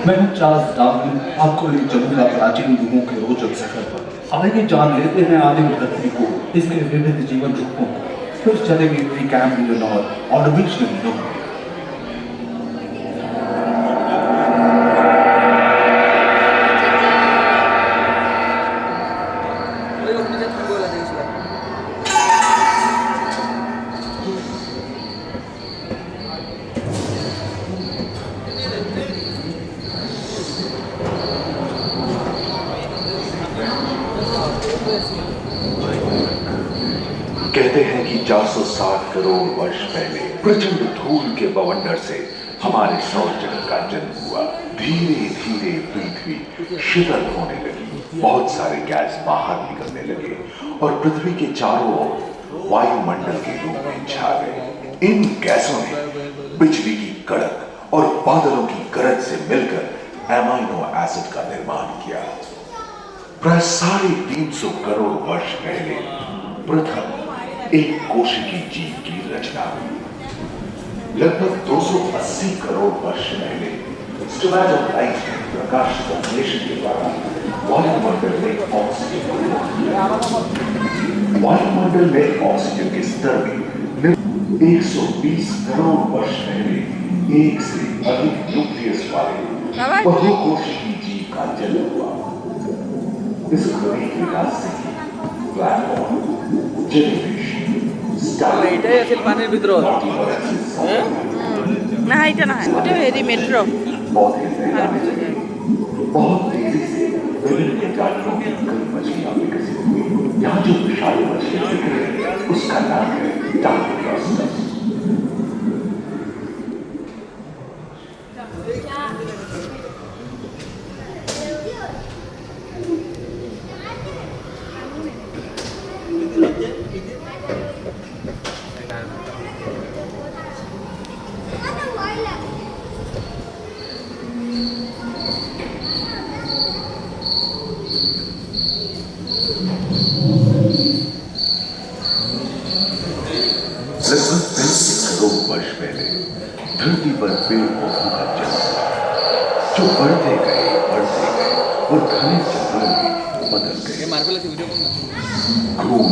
मैं हूँ Charles Darwin, आपको ले चलूंगा प्राचीन युगों के रोचक सफर पर। आइए जान लेते हैं आदिम पृथ्वी को, इसके विविध जीवन रूपों को। फिर चलेंगे प्रीकैम्ब्रियन और ऑर्डोविशियन युग में। कहते हैं कि 460 करोड़ वर्ष पहले प्रचंड धूल के बवंडर से हमारे सौर जगत का जन्म हुआ। धीरे धीरे पृथ्वी शीतल होने लगी, बहुत सारे गैस बाहर निकलने लगे और पृथ्वी के चारों ओर वायुमंडल के रूप में छा गए। इन गैसों ने बिजली की कड़क और बादलों की गरज से मिलकर एमाइनो एसिड का निर्माण किया। प्राय 350 करोड़ वर्ष पहले प्रथम एक कोशिकीय जीव की रचना हुई। लगभग 280 करोड़ वर्ष पहले स्टोमेटोलाइट ने प्रकाश संश्लेषण के द्वारा वायुमंडल में ऑक्सीजन के स्तर में 120 करोड़ वर्ष पहले एक से अधिक न्यूक्लियस वाले बहुकोशिकीय जीव का जन्म हुआ। इस घड़ी के रास्ते की ब्लैक होल, जेलीफिश, এটাই আছিল পানির ভিতৰত না এটা নহয় ওটা হেৰি মেট্ৰ' बहुत तेजी से विभिन्न प्रजातियों की कई मछलियां विकसित हुई। यहाँ जो विशाल मछलियां दिख रही है उसका नाम है डार्विनोस्टस। लगभग 35 करोड़ वर्ष पहले धरती पर पेड़ पौधों का जन्म हुआ, जो बढ़ते गए और घने जंगलों में बदल गए। घूम,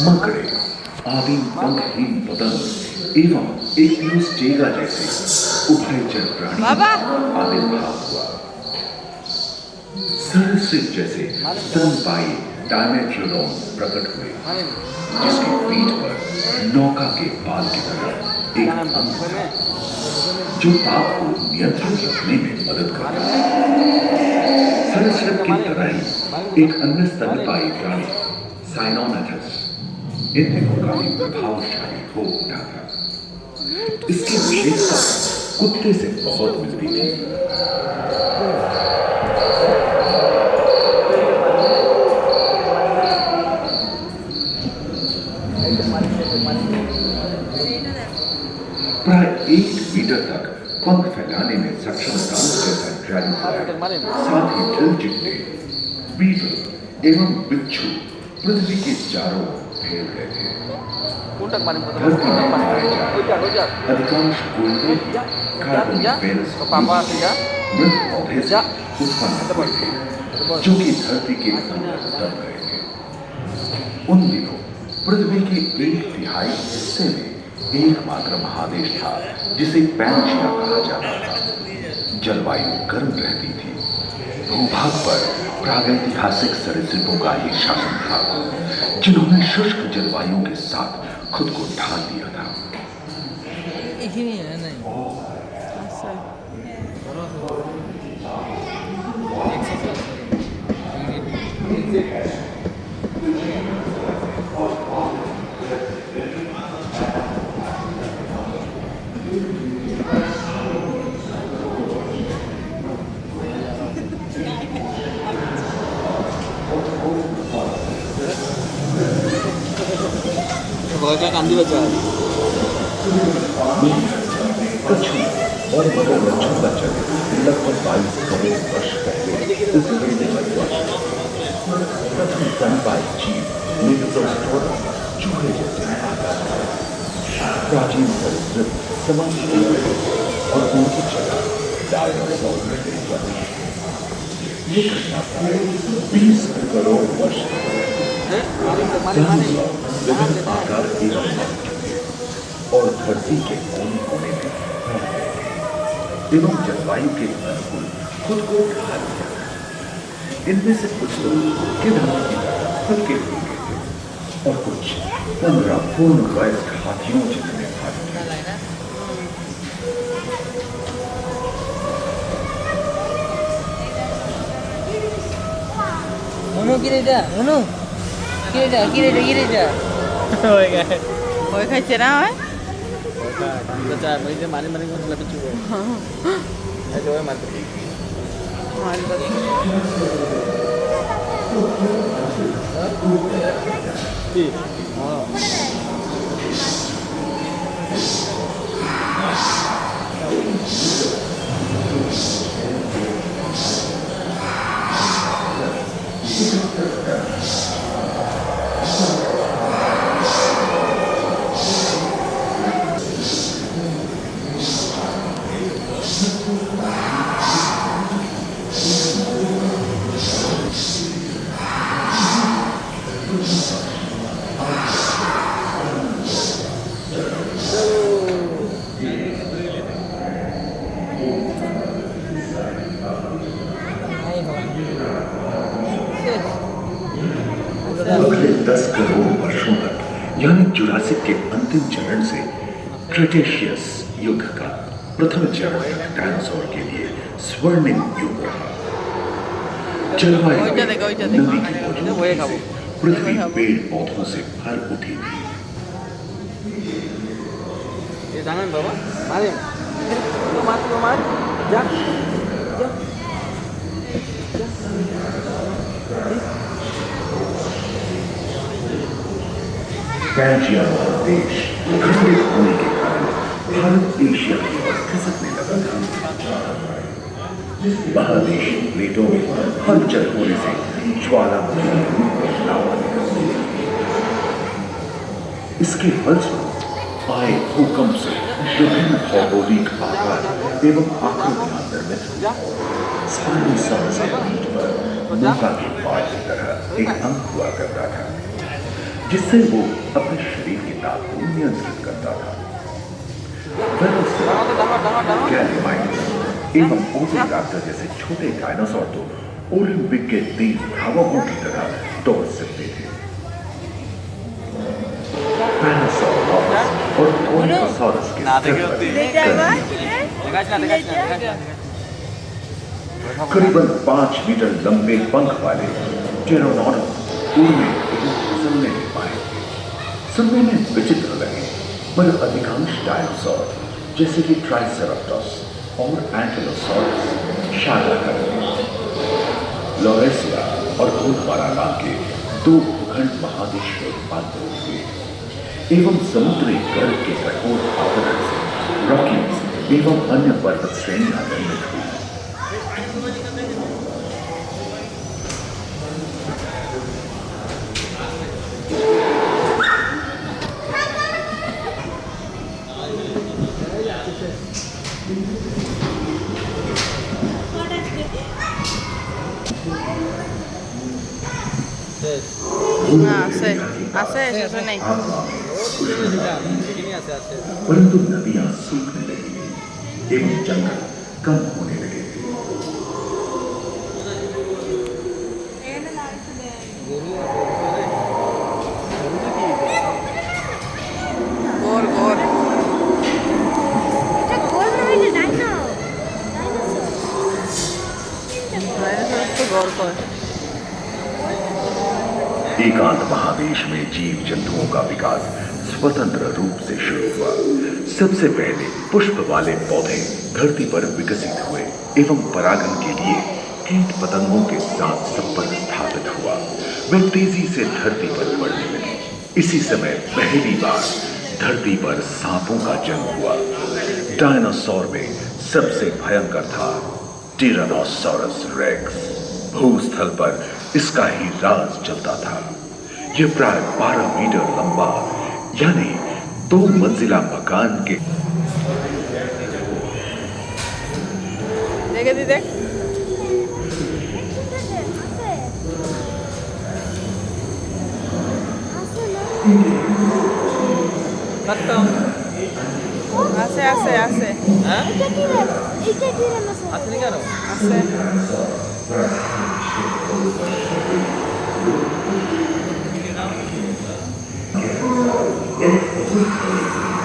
मकड़े, आदिम पंखहीन पतंग एवं एक टेगा जैसे उभयचर प्राणी आविर्भाव हुआ। सरीसृप जैसे स्तनपायी डायमेट्रोडॉन प्रकट हुए, जिसकी पीठ पर नौका के पाल की तरह एक अंग था, जो ताप को नियंत्रित रखने में मदद करता है। सरीसृप की तरह ही एक अन्य स्तनपायी प्राणी साइनोमेथस इन दिनों काफी प्रभावशाली हो उठा था। इसकी विशेषता कुत्ते से बहुत मिलती थी। प्राय 1 मीटर तक पंख फैलाने में सक्षम दानव जैसा ड्रैगनफ्लाई, साथ ही दिलचिट्टे, बीटल एवं बिच्छू पृथ्वी के चारों ओर फैल गए थे। धरती में पाए जाने अधिकांश गोल्डन कार्बोनिफेरस मृत पौधे से उत्पन्न हुए थे, जो कि धरती के अंदर दब गए थे। उन दिनों पृथ्वी के 1/3 हिस्से में एकमात्र महादेश था जिसे पैंजिया कहा जाता था। जलवायु गर्म रहती थी। भूभाग पर प्रागैतिहासिक सरीसृपों का ही शासन था, जिन्होंने शुष्क जलवायु के साथ खुद को ढाल दिया था। का कांदी बचा कछुआ और मगरमच्छों का जन्म लगभग 22 करोड़ वर्ष पहले इस घड़ी में हुआ। प्रथम स्तनपायी जीव मेगालोस्टोरस चूहे जैसे आकार का। प्राचीन सरीसृप समाज और उनकी जगह डायनासोर मिले बने। ये घटना प्राय 20 करोड़ वर्ष डायनासोर विभिन्न आकार एवं रंग के थे और धरती के कोने कोने में फैल गए थे एवं जलवायु के अनुकूल खुद को ढाल लिया। इनमें से कुछ लोग किधर की तरह हल्के फुल्के थे और कुछ 15 पूर्ण वयस्क हाथियों जितने भारी थे। মনু কিরে যা মনু কিরে যা হয়ে গেছে ভয় খাইছে না হয় বাচ্চা মই যে মারি মারি মতো লাগছে এই যে মারতে কি अगले 10 करोड़ वर्षों तक यानी जुरासिक के अंतिम चरण से क्रेटेशियस युग का प्रथम चरण तक डायनासोर के लिए स्वर्णिम युग रहा। जलवायु में नदी की मौजूदगी से पृथ्वी पेड़ पौधों से भर उठी थी। ये जानें बाबा मारे तो मार जा पैंजिया देश खंडित होने के कारण भारत एशिया की ओर खिसकने लगा था। महादेश प्लेटों में हलचल होने से ज्वालामुखी के रूप में लावा निकलने लगी। इसके फलस्वरूप आए भूकंप से विभिन्न भौगोलिक आकार एवं आकृतियां निर्मित हुई। स्पाइनोसॉरस के पीठ पर नौका के पाल की तरह एक अंग हुआ करता था जिससे वो अपने शरीर के ताप को नियंत्रित करता था। कैलिमाइट्स एवं ओविराप्टर जैसे छोटे डायनासोर तो ओलंपिक के तेज धावकों की तरह दौड़ सकते थे। पैरासाउरोस और टोरनोसॉरस के करीबन 5 मीटर लंबे पंख वाले टेरोनोडॉन उड़ने एवं फिसलने नहीं पाए। सुनने में विचित्र लगे पर अधिकांश डायनासोर जैसे कि ट्राइसेराटोप्स और एंकिलोसॉरस शाकाहारी थे। लॉरेसिया और गोंडवाना नाम के 2 भूखंड महादेश में रूपांतरित हुए एवं समुद्री गर्भ के कठोर आवरण से रॉकीज एवं अन्य पर्वत श्रेणियां निर्मित हुई। আছে শেষ নাই परंतु नदियां सूखने लगी एवं जंगल कम होने लगे थे। গোর গোর তো গোর কর एकांत महादेश में जीव जंतुओं का विकास स्वतंत्र रूप से शुरू हुआ। सबसे पहले पुष्प वाले पौधे धरती पर विकसित हुए एवं परागन के लिए कीट पतंगों के साथ संपर्क स्थापित हुआ। वे तेजी से धरती पर बढ़ने लगे। इसी समय पहली बार धरती पर सांपों का जन्म हुआ। डायनासोर में सबसे भयंकर था टिरानोसॉरस रेक्स। भूस्थल पर इसका ही राज चलता था। यह प्राय 12 मीटर लंबा यानी 2 मंजिला मकान के দি দেখ खत्म আছে আছে আছে হ্যাঁ এটা কি রে মাসা আসলে কেন আছে